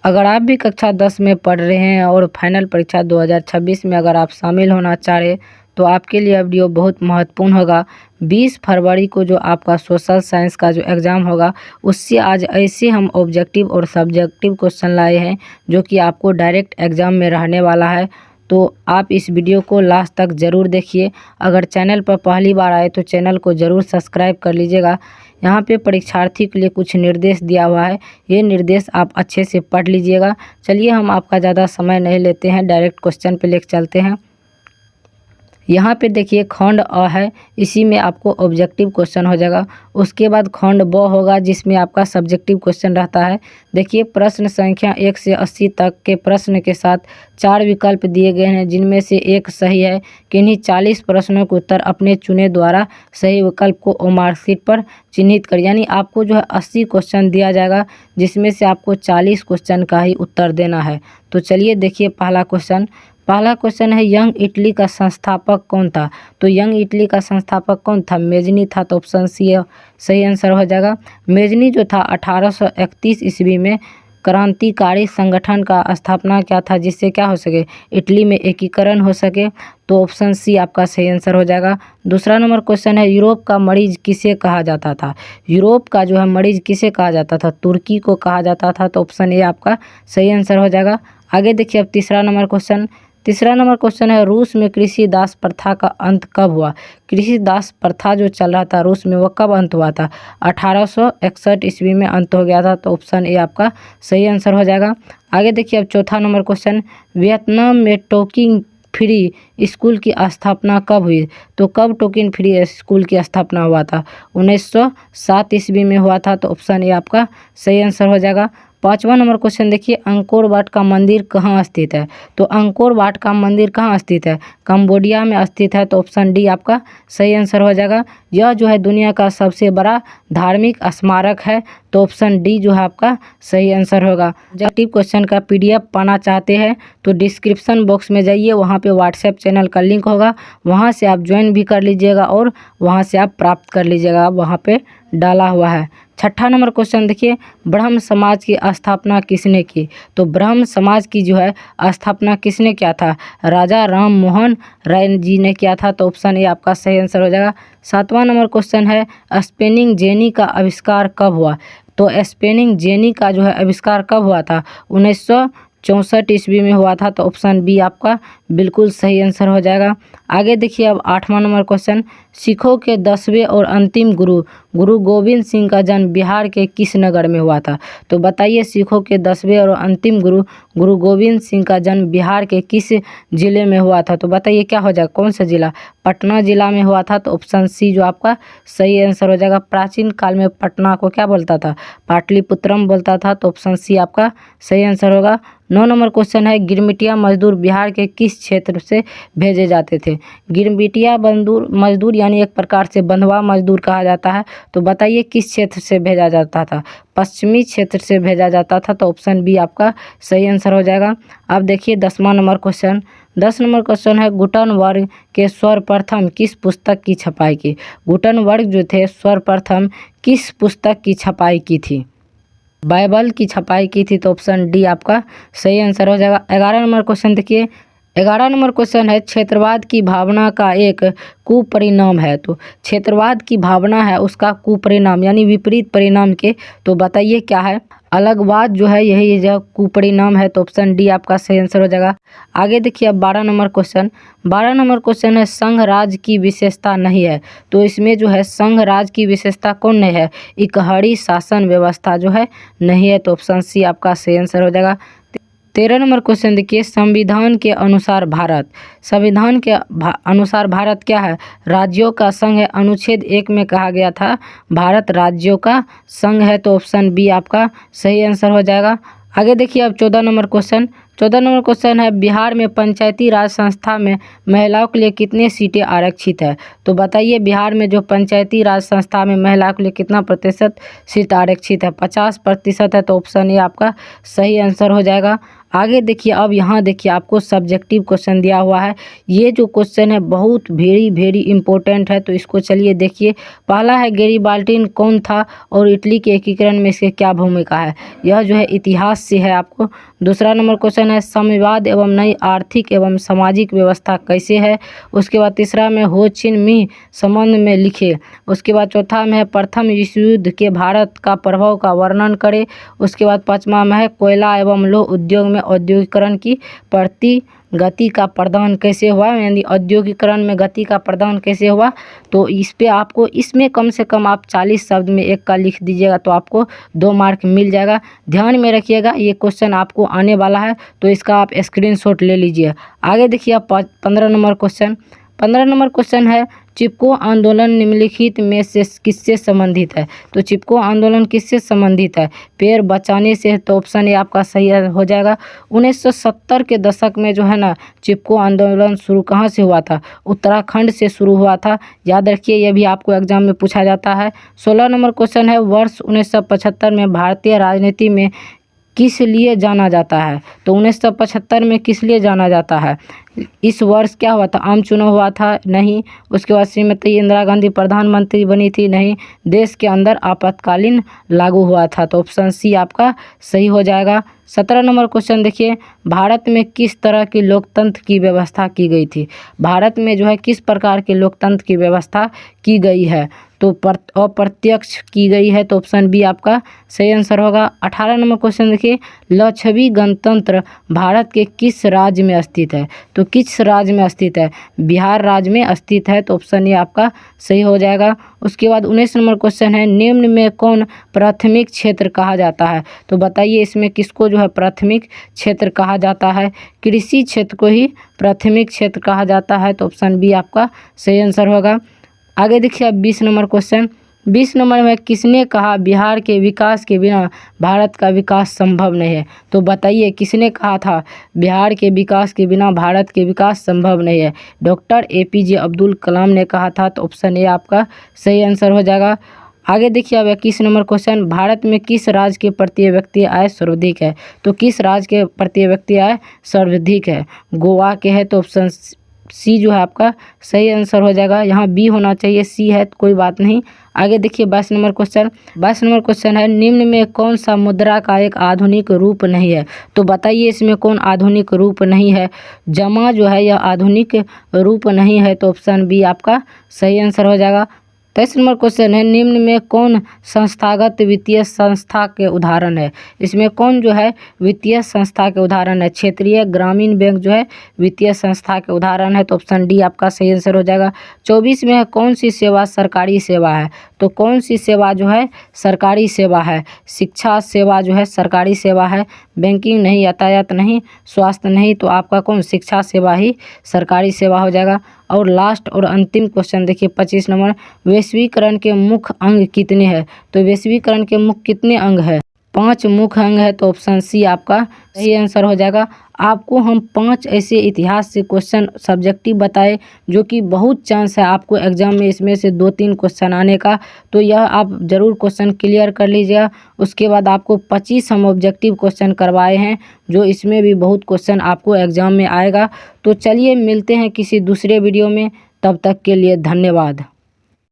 अगर आप भी कक्षा 10 में पढ़ रहे हैं और फाइनल परीक्षा 2026 में अगर आप शामिल होना चाह रहे तो आपके लिए वीडियो बहुत महत्वपूर्ण होगा। 20 फरवरी को जो आपका सोशल साइंस का जो एग्ज़ाम होगा उससे आज ऐसे हम ऑब्जेक्टिव और सब्जेक्टिव क्वेश्चन लाए हैं जो कि आपको डायरेक्ट एग्ज़ाम में रहने वाला है। तो आप इस वीडियो को लास्ट तक ज़रूर देखिए। अगर चैनल पर पहली बार आए तो चैनल को ज़रूर सब्सक्राइब कर लीजिएगा। यहाँ पे परीक्षार्थी के लिए कुछ निर्देश दिया हुआ है, ये निर्देश आप अच्छे से पढ़ लीजिएगा। चलिए हम आपका ज़्यादा समय नहीं लेते हैं, डायरेक्ट क्वेश्चन पे लेकर चलते हैं। यहाँ पे देखिए खंड अ है, इसी में आपको ऑब्जेक्टिव क्वेश्चन हो जाएगा। उसके बाद खंड ब होगा जिसमें आपका सब्जेक्टिव क्वेश्चन रहता है। देखिए प्रश्न संख्या 1 से 80 तक के प्रश्न के साथ 4 विकल्प दिए गए हैं जिनमें से एक सही है। किन्हीं 40 प्रश्नों के उत्तर अपने चुने द्वारा सही विकल्प को ओ मार्कशीट पर चिन्हित कर, यानी आपको जो है 80 क्वेश्चन दिया जाएगा जिसमें से आपको 40 क्वेश्चन का ही उत्तर देना है। तो चलिए देखिए पहला क्वेश्चन है यंग इटली का संस्थापक कौन था। तो यंग इटली का संस्थापक कौन था? मेजनी था, तो ऑप्शन सी सही आंसर हो जाएगा। मेजनी जो था 1831 ईस्वी में क्रांतिकारी संगठन का स्थापना क्या था जिससे क्या हो सके, इटली में एकीकरण हो सके। तो ऑप्शन सी आपका सही आंसर हो जाएगा। दूसरा नंबर क्वेश्चन है यूरोप का मरीज किसे कहा जाता था। यूरोप का जो है मरीज किसे कहा जाता था? तुर्की को कहा जाता था। तो ऑप्शन ए आपका सही आंसर हो जाएगा। आगे देखिए अब तीसरा नंबर क्वेश्चन है रूस में कृषि दास प्रथा का अंत कब हुआ। कृषि दास प्रथा जो चल रहा था रूस में वो कब अंत हुआ था? 1861 ईस्वी में अंत हो गया था। तो ऑप्शन ए आपका सही आंसर हो जाएगा। आगे देखिए अब चौथा नंबर क्वेश्चन, वियतनाम में टोकिंग फ्री स्कूल की स्थापना कब हुई। तो कब टोकिंग फ्री स्कूल की स्थापना हुआ था? 1907 ईस्वी में हुआ था। तो ऑप्शन ए आपका सही आंसर हो जाएगा। पांचवा नंबर क्वेश्चन देखिए अंकोर वाट का मंदिर कहाँ स्थित है। तो अंकोर वाट का मंदिर कहाँ स्थित है? कंबोडिया में स्थित है। तो ऑप्शन डी आपका सही आंसर हो जाएगा। यह जो है दुनिया का सबसे बड़ा धार्मिक स्मारक है। तो ऑप्शन डी जो है आपका सही आंसर होगा। ऑब्जेक्टिव क्वेश्चन का PDF पाना चाहते हैं तो डिस्क्रिप्शन बॉक्स में जाइए, वहाँ पे व्हाट्सएप चैनल का लिंक होगा, वहाँ से आप ज्वाइन भी कर लीजिएगा और वहाँ से आप प्राप्त कर लीजिएगा, वहाँ पे डाला हुआ है। छठा नंबर क्वेश्चन देखिए ब्रह्म समाज की स्थापना किसने की। तो ब्रह्म समाज की जो है स्थापना किसने किया था? राजा राम मोहन राय जी ने किया था। तो ऑप्शन ए आपका सही आंसर हो जाएगा। सातवां नंबर क्वेश्चन है स्पिनिंग जेनी का आविष्कार कब हुआ। तो स्पिनिंग जेनी का जो है आविष्कार कब हुआ था? 1964 ईस्वी में हुआ था। तो ऑप्शन बी आपका बिल्कुल सही आंसर हो जाएगा। आगे देखिए अब आठवां नंबर क्वेश्चन, सिखों के 10वें और अंतिम गुरु गोविंद सिंह का जन्म बिहार के किस नगर में हुआ था। तो बताइए सिखों के 10वें और अंतिम गुरु गोविंद सिंह का जन्म बिहार के किस जिले में हुआ था। तो बताइए क्या हो जाएगा, कौन सा जिला? पटना जिला में हुआ था। तो ऑप्शन सी जो आपका सही आंसर हो जाएगा। प्राचीन काल में पटना को क्या बोलता था? पाटलिपुत्रम बोलता था। तो ऑप्शन सी आपका सही आंसर होगा। 9 नंबर क्वेश्चन है गिरमिटिया मजदूर बिहार के किस क्षेत्र से भेजे जाते थे। गिरमिटिया मजदूर यानी एक प्रकार से बंधुआ मजदूर कहा जाता है। तो बताइए किस क्षेत्र से भेजा जाता था? पश्चिमी क्षेत्र से भेजा जाता था। तो ऑप्शन बी आपका सही आंसर हो जाएगा। अब देखिए 10 नंबर क्वेश्चन है गुटनबर्ग के सर्वप्रथम किस पुस्तक की छपाई की। गुटनबर्ग जो थे सर्वप्रथम किस पुस्तक की छपाई की थी? बाइबल की छपाई की थी। तो ऑप्शन डी आपका सही आंसर हो जाएगा। 11 नंबर क्वेश्चन देखिए 11 नंबर क्वेश्चन है क्षेत्रवाद की भावना का एक कुपरिणाम है। तो क्षेत्रवाद की भावना है उसका कुपरिणाम यानी विपरीत परिणाम के, तो बताइए क्या है? अलगवाद जो है यही जो कुपरिणाम है। तो ऑप्शन डी आपका सही आंसर हो जाएगा। आगे देखिए अब 12 नंबर क्वेश्चन है संघ राज्य की विशेषता नहीं है। तो इसमें जो है संघ राज्य की विशेषता कौन नहीं है? इकहरी शासन व्यवस्था जो है नहीं है। तो ऑप्शन सी आपका सही आंसर हो जाएगा। 13 नंबर क्वेश्चन देखिए संविधान के अनुसार भारत क्या है? राज्यों का संघ है। अनुच्छेद 1 में कहा गया था भारत राज्यों का संघ है। तो ऑप्शन बी आपका सही आंसर हो जाएगा। आगे देखिए अब 14 नंबर क्वेश्चन है बिहार में पंचायती राज संस्था में महिलाओं के लिए कितनी सीटें आरक्षित है। तो बताइए बिहार में जो पंचायती राज संस्था में महिलाओं के लिए कितना प्रतिशत सीट आरक्षित है? 50% है। तो ऑप्शन ए आपका सही आंसर हो जाएगा। आगे देखिए, अब यहाँ देखिए आपको सब्जेक्टिव क्वेश्चन दिया हुआ है। ये जो क्वेश्चन है बहुत वेरी इंपॉर्टेंट है, तो इसको चलिए देखिए। पहला है गैरीबाल्डी कौन था और इटली के एकीकरण में इसकी क्या भूमिका है। यह जो है इतिहास से है आपको। दूसरा नंबर क्वेश्चन है साम्यवाद एवं नई आर्थिक एवं सामाजिक व्यवस्था कैसे है। उसके बाद तीसरा में हो चिन मिह संबंध में लिखे। उसके बाद चौथा में है प्रथम विश्व युद्ध के भारत का प्रभाव का वर्णन करें। उसके बाद पाँचवा में है कोयला एवं लौह उद्योग में औद्योगिकरण की प्रति गति का प्रदान कैसे हुआ, यानी औद्योगिकरण में गति का प्रदान कैसे हुआ। तो इस पे आपको इसमें कम से कम आप 40 शब्द में एक का लिख दीजिएगा तो आपको 2 मार्क मिल जाएगा। ध्यान में रखिएगा, ये क्वेश्चन आपको आने वाला है तो इसका आप स्क्रीनशॉट ले लीजिए। आगे देखिए आप 15 नंबर क्वेश्चन। 15 नंबर क्वेश्चन है चिपको आंदोलन निम्नलिखित में से किससे संबंधित है। तो चिपको आंदोलन किससे संबंधित है, पेड़ बचाने से, तो ऑप्शन ए आपका सही हो जाएगा। 1970 के दशक में जो है ना चिपको आंदोलन शुरू कहाँ से हुआ था, उत्तराखंड से शुरू हुआ था। याद रखिए, यह भी आपको एग्जाम में पूछा जाता है। 16 नंबर क्वेश्चन है वर्ष 1975 में भारतीय राजनीति में किस लिए जाना जाता है। तो 1975 में किस लिए जाना जाता है, इस वर्ष क्या हुआ था, आम चुनाव हुआ था, नहीं। उसके बाद श्रीमती इंदिरा गांधी प्रधानमंत्री बनी थी, नहीं। देश के अंदर आपातकालीन लागू हुआ था, तो ऑप्शन सी आपका सही हो जाएगा। 17 नंबर क्वेश्चन देखिए, भारत में किस तरह की लोकतंत्र की व्यवस्था की गई थी। भारत में जो है किस प्रकार के लोकतंत्र की व्यवस्था की गई है, तो अप्रत्यक्ष की गई है, तो ऑप्शन बी आपका सही आंसर होगा। 18 नंबर क्वेश्चन देखिए, लक्षद्वीप गणतंत्र भारत के किस राज्य में स्थित है। तो किस राज्य में स्थित है, बिहार राज्य में स्थित है, तो ऑप्शन ये आपका सही हो जाएगा। उसके बाद 19 नंबर क्वेश्चन है निम्न में कौन प्राथमिक क्षेत्र कहा जाता है। तो बताइए इसमें किसको जो है प्राथमिक क्षेत्र कहा जाता है, कृषि क्षेत्र को ही प्राथमिक क्षेत्र कहा जाता है, तो ऑप्शन बी आपका सही आंसर होगा। आगे देखिए अब 20 नंबर क्वेश्चन। 20 नंबर में किसने कहा बिहार के विकास के बिना भारत का विकास संभव नहीं है। तो बताइए किसने कहा था बिहार के विकास के बिना भारत के विकास संभव नहीं है। डॉक्टर APJ अब्दुल कलाम ने कहा था, तो ऑप्शन ए आपका सही आंसर हो जाएगा। आगे देखिए अब 21 नंबर क्वेश्चन, भारत में किस राज्य के प्रति व्यक्ति आय सर्वाधिक है। तो किस राज्य के प्रति व्यक्ति आय सर्वाधिक है, गोवा के है, तो ऑप्शन सी जो है आपका सही आंसर हो जाएगा। यहाँ बी होना चाहिए, सी है तो कोई बात नहीं। आगे देखिए 22 नंबर क्वेश्चन। 22 नंबर क्वेश्चन है निम्न में कौन सा मुद्रा का एक आधुनिक रूप नहीं है। तो बताइए इसमें कौन आधुनिक रूप नहीं है। जमा जो है यह आधुनिक रूप नहीं है, तो ऑप्शन बी आपका सही आंसर हो जाएगा। 23 नंबर क्वेश्चन है निम्न में कौन संस्थागत वित्तीय संस्था के उदाहरण है। इसमें कौन जो है वित्तीय संस्था के उदाहरण है। क्षेत्रीय ग्रामीण बैंक जो है वित्तीय संस्था के उदाहरण है, तो ऑप्शन डी आपका सही आंसर हो जाएगा। 24 में है कौन सी सेवा सरकारी सेवा है। तो कौन सी सेवा जो है सरकारी सेवा है। शिक्षा सेवा जो है सरकारी सेवा है, बैंकिंग नहीं, यातायात नहीं, स्वास्थ्य नहीं, तो आपका कौन शिक्षा सेवा ही सरकारी सेवा हो जाएगा। और लास्ट और अंतिम क्वेश्चन देखिए 25 नंबर, वैश्वीकरण के मुख्य अंग कितने हैं। तो वैश्वीकरण के मुख्य कितने अंग है, 5 मुख्य अंग है, तो ऑप्शन सी आपका सही आंसर हो जाएगा। आपको हम 5 ऐसे इतिहास से क्वेश्चन सब्जेक्टिव बताए जो कि बहुत चांस है आपको एग्जाम में इसमें से 2-3 क्वेश्चन आने का, तो यह आप ज़रूर क्वेश्चन क्लियर कर लीजिएगा। उसके बाद आपको 25 हम ऑब्जेक्टिव क्वेश्चन करवाए हैं जो इसमें भी बहुत क्वेश्चन आपको एग्जाम में आएगा। तो चलिए मिलते हैं किसी दूसरे वीडियो में, तब तक के लिए धन्यवाद।